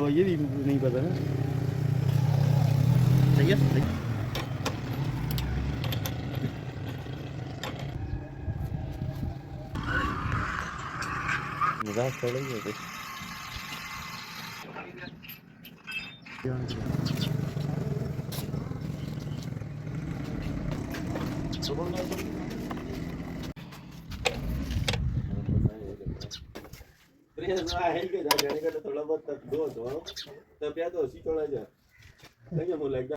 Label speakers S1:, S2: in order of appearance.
S1: हो ये भी नहीं पता ना। सही है सही। मजाक कर रही है कुछ। थोड़ा बहुत दो तो प्यार तो उसी थोड़ा जा लगे मुझे लगता